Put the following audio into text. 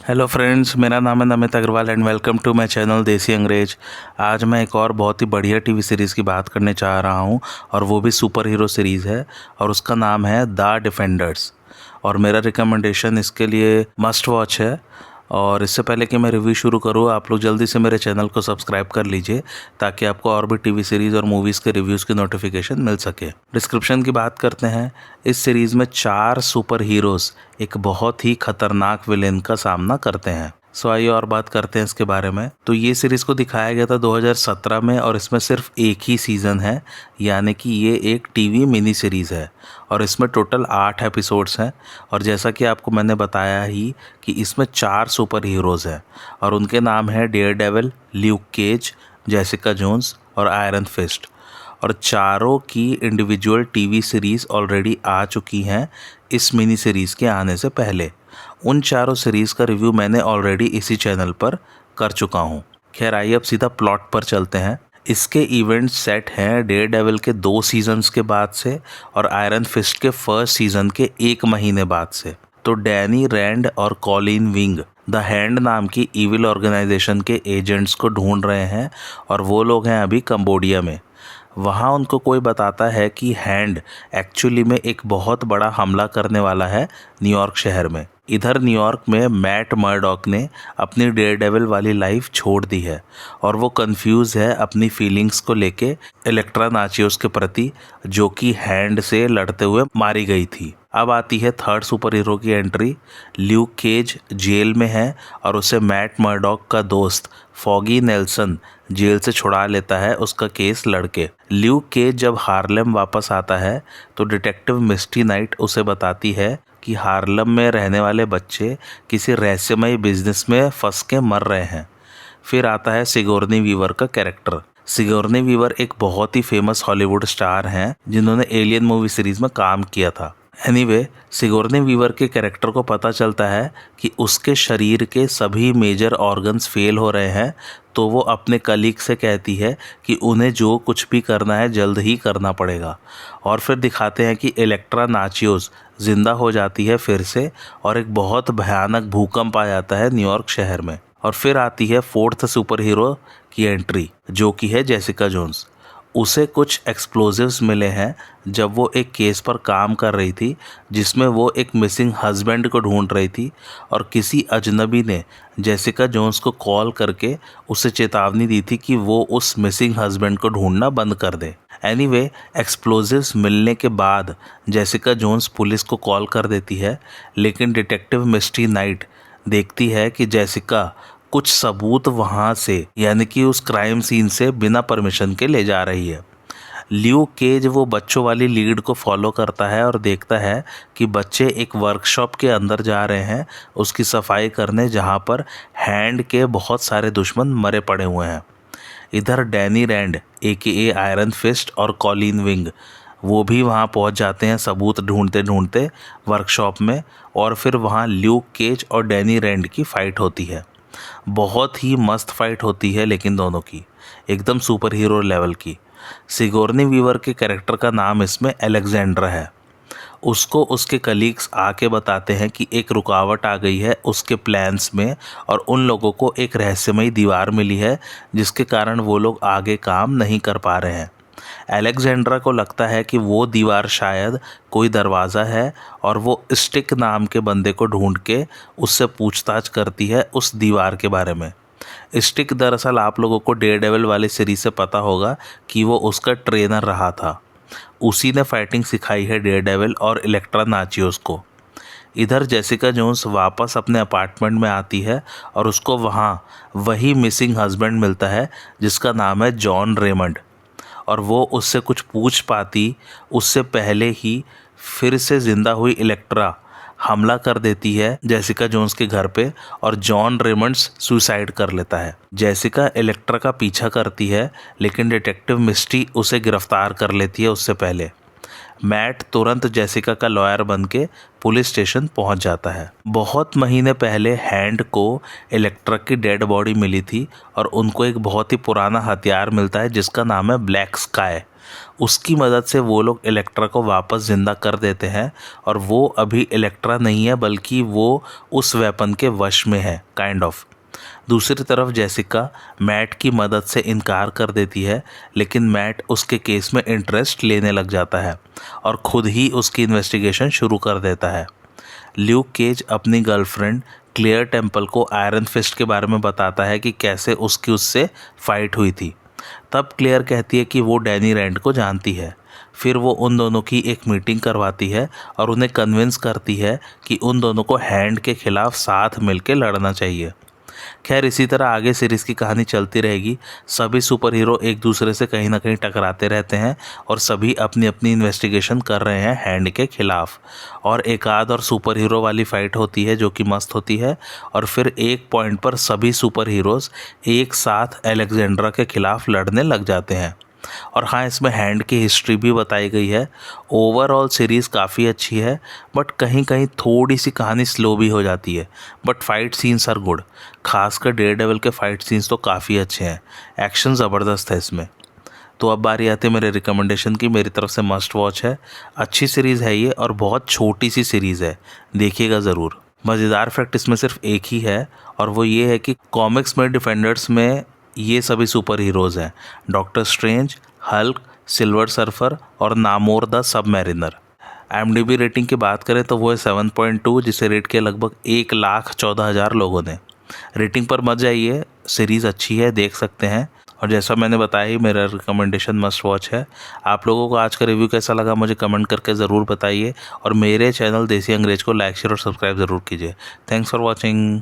Hello friends, मेरा नाम है Namit Agarwal and welcome to my channel Desi Angrez. आज मैं एक और बहुत ही बढ़िया टीवी सीरीज़ की बात करने चाह रहा हूं और वो भी सुपर हीरो सीरीज़ है और उसका नाम है द डिफेंडर्स। और मेरा रिकमेंडेशन इसके लिए मस्ट वॉच है। और इससे पहले कि मैं रिव्यू शुरू करूं, आप लोग जल्दी से मेरे चैनल को सब्सक्राइब कर लीजिए ताकि आपको और भी टीवी सीरीज़ और मूवीज़ के रिव्यूज़ की नोटिफिकेशन मिल सके। डिस्क्रिप्शन की बात करते हैं। इस सीरीज़ में 4 सुपर हीरोज़ एक बहुत ही खतरनाक विलेन का सामना करते हैं। सो आइए और बात करते हैं इसके बारे में। तो ये सीरीज़ को दिखाया गया था 2017 में और इसमें सिर्फ एक ही सीज़न है, यानी कि ये एक टीवी मिनी सीरीज़ है और इसमें टोटल 8 एपिसोड्स हैं। और जैसा कि आपको मैंने बताया ही कि इसमें 4 सुपर हीरोज़ हैं और उनके नाम है Daredevil, Luke Cage, Jessica Jones और आयरन फिस्ट। और चारों की इंडिविजुअल टीवी सीरीज़ ऑलरेडी आ चुकी हैं इस मिनी सीरीज़ के आने से पहले। उन चारों सीरीज़ का रिव्यू मैंने ऑलरेडी इसी चैनल पर कर चुका हूँ। खैर आइए अब सीधा प्लॉट पर चलते हैं। इसके इवेंट सेट हैं डेयरडेविल के 2 सीजन्स के बाद से और आयरन फिस्ट के फर्स्ट सीजन के 1 महीने बाद से। तो डैनी रैंड और कॉलिन विंग द हैंड नाम की इविल ऑर्गेनाइजेशन के एजेंट्स को ढूंढ रहे हैं और वो लोग हैं अभी कंबोडिया में। वहाँ उनको कोई बताता है कि हैंड एक्चुअली में एक बहुत बड़ा हमला करने वाला है न्यूयॉर्क शहर में। इधर न्यूयॉर्क में मैट मर्डॉक ने अपनी डेयरडेविल वाली लाइफ छोड़ दी है और वो कंफ्यूज है अपनी फीलिंग्स को लेके इलेक्ट्रा नाचियोस के प्रति, जो कि हैंड से लड़ते हुए मारी गई थी। अब आती है थर्ड सुपर हीरो की एंट्री। ल्यूक केज जेल में है और उसे मैट मर्डॉक का दोस्त फॉगी नेल्सन जेल से छुड़ा लेता है उसका केस लड़के। ल्यूक केज जब हार्लेम वापस आता है तो डिटेक्टिव मिस्टी नाइट उसे बताती है कि हार्लेम में रहने वाले बच्चे किसी रहस्यमय बिजनेस में फंस के मर रहे हैं। फिर आता है सिगोर्नी वीवर का कैरेक्टर। सिगोर्नी वीवर एक बहुत ही फेमस हॉलीवुड स्टार हैं जिन्होंने एलियन मूवी सीरीज में काम किया था। एनीवे, सिगोर्नी वीवर के कैरेक्टर को पता चलता है कि उसके शरीर के सभी मेजर ऑर्गन्स फेल हो रहे हैं, तो वो अपने कलीग से कहती है कि उन्हें जो कुछ भी करना है जल्द ही करना पड़ेगा। और फिर दिखाते हैं कि इलेक्ट्रा नाचियोस जिंदा हो जाती है फिर से और एक बहुत भयानक भूकंप आ जाता है न्यूयॉर्क शहर में। और फिर आती है फोर्थ सुपर हीरो की एंट्री, जो कि है जेसिका जोन्स। उसे कुछ एक्सप्लोजिव्स मिले हैं जब वो एक केस पर काम कर रही थी जिसमें वो एक मिसिंग हस्बैंड को ढूंढ रही थी और किसी अजनबी ने जेसिका जोन्स को कॉल करके उसे चेतावनी दी थी कि वो उस मिसिंग हस्बैंड को ढूंढना बंद कर दे। एनीवे, एक्सप्लोजिव्स मिलने के बाद जेसिका जोन्स पुलिस को कॉल कर देती है, लेकिन डिटेक्टिव मिस्टी नाइट देखती है कि जेसिका कुछ सबूत वहाँ से, यानी कि उस क्राइम सीन से बिना परमिशन के ले जा रही है। ल्यूक केज वो बच्चों वाली लीड को फॉलो करता है और देखता है कि बच्चे एक वर्कशॉप के अंदर जा रहे हैं उसकी सफाई करने, जहाँ पर हैंड के बहुत सारे दुश्मन मरे पड़े हुए हैं। इधर Danny Rand AKA Iron Fist और कॉलिन विंग वो भी वहाँ पहुँच जाते हैं सबूत ढूंढते ढूंढते वर्कशॉप में। और फिर वहाँ ल्यूक केज और डैनी रैंड की फ़ाइट होती है। बहुत ही मस्त फाइट होती है, लेकिन दोनों की एकदम सुपर हीरो लेवल की। सिगोर्नी वीवर के कैरेक्टर का नाम इसमें अलेक्जेंड्रा है। उसको उसके कलीग्स आके बताते हैं कि एक रुकावट आ गई है उसके प्लान्स में और उन लोगों को एक रहस्यमयी दीवार मिली है जिसके कारण वो लोग आगे काम नहीं कर पा रहे हैं। अलेक्जेंड्रा को लगता है कि वो दीवार शायद कोई दरवाज़ा है और वो स्टिक नाम के बंदे को ढूंढ के उससे पूछताछ करती है उस दीवार के बारे में। स्टिक दरअसल आप लोगों को डेयरडेविल वाली सीरीज से पता होगा कि वो उसका ट्रेनर रहा था। उसी ने फाइटिंग सिखाई है डेयरडेविल और इलेक्ट्रा नाचियोस को। इधर जेसिका जोन्स वापस अपने अपार्टमेंट में आती है और उसको वहाँ वही मिसिंग हस्बैंड मिलता है जिसका नाम है जॉन रेमंड। और वो उससे कुछ पूछ पाती उससे पहले ही फिर से ज़िंदा हुई इलेक्ट्रा हमला कर देती है जेसिका जोन्स के घर पे और जॉन रेमंड्स सुसाइड कर लेता है। जेसिका इलेक्ट्रा का पीछा करती है, लेकिन डिटेक्टिव मिस्टी उसे गिरफ्तार कर लेती है उससे पहले। मैट तुरंत जेसिका का लॉयर बनके पुलिस स्टेशन पहुंच जाता है। बहुत महीने पहले हैंड को इलेक्ट्रा की डेड बॉडी मिली थी और उनको एक बहुत ही पुराना हथियार मिलता है जिसका नाम है ब्लैक स्काई। उसकी मदद से वो लोग इलेक्ट्रा को वापस ज़िंदा कर देते हैं और वो अभी इलेक्ट्रा नहीं है बल्कि वो उस वेपन के वश में है काइंड ऑफ। दूसरी तरफ जेसिका मैट की मदद से इनकार कर देती है, लेकिन मैट उसके केस में इंटरेस्ट लेने लग जाता है और ख़ुद ही उसकी इन्वेस्टिगेशन शुरू कर देता है। ल्यूक केज अपनी गर्लफ्रेंड क्लेयर टेम्पल को आयरन फिस्ट के बारे में बताता है कि कैसे उसकी उससे फाइट हुई थी। तब क्लेयर कहती है कि वो डैनी रैंड को जानती है। फिर वो उन दोनों की एक मीटिंग करवाती है और उन्हें कन्विंस करती है कि उन दोनों को हैंड के खिलाफ साथ मिलकर लड़ना चाहिए। खैर इसी तरह आगे सीरीज़ की कहानी चलती रहेगी। सभी सुपर हीरो एक दूसरे से कहीं ना कहीं टकराते रहते हैं और सभी अपनी अपनी इन्वेस्टिगेशन कर रहे हैं हैंड के खिलाफ। और एक आध और सुपर हीरो वाली फाइट होती है जो कि मस्त होती है। और फिर एक पॉइंट पर सभी सुपर हीरोज़ एक साथ अलेक्जेंड्रा के खिलाफ लड़ने लग जाते हैं। और हाँ, इसमें हैंड की हिस्ट्री भी बताई गई है। ओवरऑल सीरीज़ काफ़ी अच्छी है, बट कहीं कहीं थोड़ी सी कहानी स्लो भी हो जाती है। But fight scenes are good, खासकर डेयरडेविल के फाइट सीन्स तो काफ़ी अच्छे हैं। एक्शन ज़बरदस्त है इसमें। तो अब बारी आती है मेरे रिकमेंडेशन की। मेरी तरफ से मस्ट वॉच है। अच्छी सीरीज़ है ये और बहुत छोटी सी सीरीज़ है, देखिएगा ज़रूर। मज़ेदार फैक्ट इसमें सिर्फ एक ही है और वो ये है कि कॉमिक्स में डिफेंडर्स में ये सभी सुपर हीरोज़ हैं: doctor strange, Hulk, silver surfer और नामोर द सबमरीनर। IMDb रेटिंग की बात करें तो वो है 7.2, जिसे रेट किया लगभग 1,14,000 लोगों ने। रेटिंग पर मत जाइए, सीरीज़ अच्छी है, देख सकते हैं। और जैसा मैंने बताया ही मेरा रिकमेंडेशन मस्ट वॉच है। आप लोगों को आज का रिव्यू कैसा लगा मुझे कमेंट करके ज़रूर बताइए और मेरे चैनल देसी अंग्रेज को लाइक शेयर और सब्सक्राइब ज़रूर कीजिए। Thanks for watching.